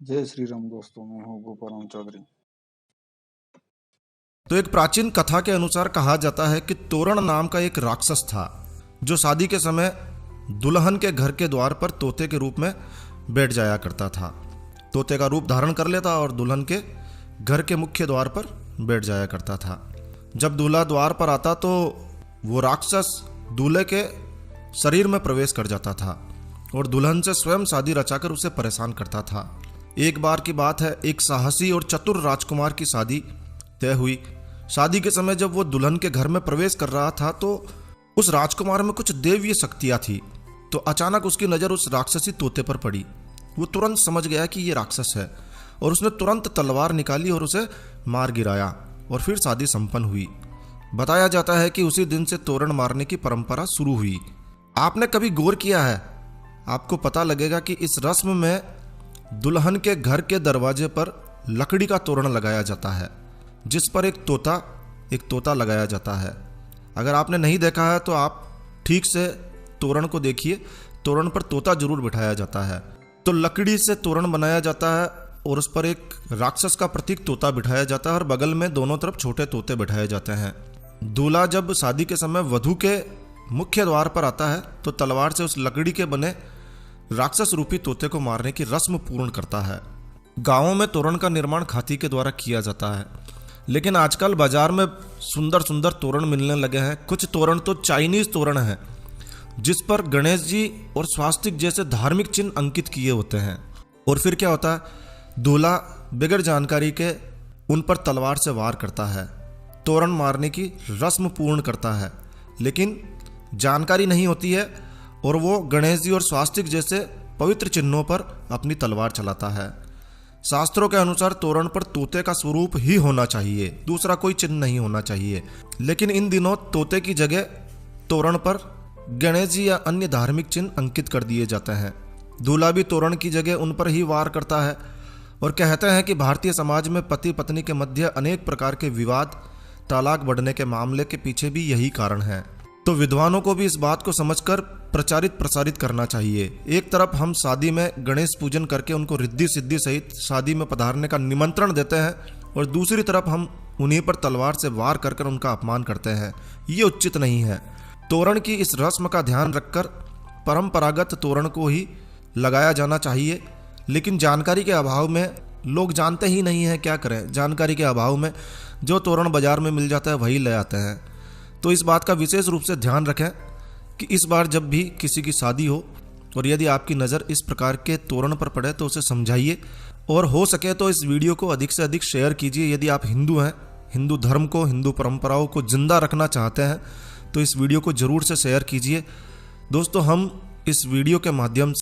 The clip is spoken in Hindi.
जय श्री राम दोस्तों, मैं हूँ गोपाराम चौधरी। तो एक प्राचीन कथा के अनुसार कहा जाता है कि तोरण नाम का एक राक्षस था जो शादी के समय दुल्हन के घर के द्वार पर तोते के रूप में बैठ जाया करता था। तोते का रूप धारण कर लेता और दुल्हन के घर के मुख्य द्वार पर बैठ जाया करता था। जब दूल्हा द्वार पर आता तो वो राक्षस दूल्हे के शरीर में प्रवेश कर जाता था और दुल्हन से स्वयं शादी रचाकर उसे परेशान करता था। एक बार की बात है, एक साहसी और चतुर राजकुमार की शादी तय हुई। शादी के समय जब वो दुल्हन के घर में प्रवेश कर रहा था तो उस राजकुमार में कुछ दैवीय शक्तियां थी। तो अचानक उसकी नज़र उस राक्षसी तोते पर पड़ी। वो तुरंत समझ गया कि ये राक्षस है और उसने तुरंत तलवार निकाली और उसे मार गिराया और फिर शादी संपन्न हुई। बताया जाता है कि उसी दिन से तोरण मारने की परंपरा शुरू हुई। आपने कभी गौर किया है? आपको पता लगेगा कि इस रस्म में दुल्हन के घर के दरवाजे पर लकड़ी का तोरण लगाया जाता है जिस पर एक तोता लगाया जाता है। अगर आपने नहीं देखा है तो आप ठीक से तोरण को देखिए। तोरण पर तोता जरूर बिठाया जाता है। तो लकड़ी से तोरण बनाया जाता है और उस पर एक राक्षस का प्रतीक तोता बिठाया जाता है और बगल में दोनों तरफ छोटे तोते बिठाए जाते हैं। दूल्हा जब शादी के समय वधू के मुख्य द्वार पर आता है तो तलवार से उस लकड़ी के बने राक्षस रूपी तोते को मारने की रस्म पूर्ण करता है। गांवों में तोरण का निर्माण खाती के द्वारा किया जाता है, लेकिन आजकल बाजार में सुंदर सुंदर तोरण मिलने लगे हैं। कुछ तोरण तो चाइनीज तोरण हैं जिस पर गणेश जी और स्वास्तिक जैसे धार्मिक चिन्ह अंकित किए होते हैं। और फिर क्या होता है, दूल्हा बगैर जानकारी के उन पर तलवार से वार करता है, तोरण मारने की रस्म पूर्ण करता है, लेकिन जानकारी नहीं होती है और वो गणेश जी और स्वास्तिक जैसे पवित्र चिन्हों पर अपनी तलवार चलाता है। शास्त्रों के अनुसार तोरण पर तोते का स्वरूप ही होना चाहिए, दूसरा कोई चिन्ह नहीं होना चाहिए। लेकिन इन दिनों तोते की जगह तोरण पर गणेश जी या अन्य धार्मिक चिन्ह अंकित कर दिए जाते हैं। दूल्हा भी तोरण की जगह उन पर ही वार करता है और कहते हैं कि भारतीय समाज में पति पत्नी के मध्य अनेक प्रकार के विवाद, तलाक बढ़ने के मामले के पीछे भी यही कारण है। तो विद्वानों को भी इस बात को समझकर प्रचारित प्रसारित करना चाहिए। एक तरफ हम शादी में गणेश पूजन करके उनको रिद्धि सिद्धि सहित शादी में पधारने का निमंत्रण देते हैं और दूसरी तरफ हम उन्हीं पर तलवार से वार कर उनका अपमान करते हैं। ये उचित नहीं है। तोरण की इस रस्म का ध्यान रखकर परंपरागत तोरण को ही लगाया जाना चाहिए, लेकिन जानकारी के अभाव में लोग जानते ही नहीं है। क्या करें, जानकारी के अभाव में जो तोरण बाजार में मिल जाता है वही ले आते हैं। तो इस बात का विशेष रूप से ध्यान रखें कि इस बार जब भी किसी की शादी हो और यदि आपकी नज़र इस प्रकार के तोरण पर पड़े तो उसे समझाइए और हो सके तो इस वीडियो को अधिक से अधिक शेयर कीजिए। यदि आप हिंदू हैं, हिंदू धर्म को, हिंदू परंपराओं को जिंदा रखना चाहते हैं तो इस वीडियो को ज़रूर से शेयर कीजिए। दोस्तों, हम इस वीडियो के माध्यम से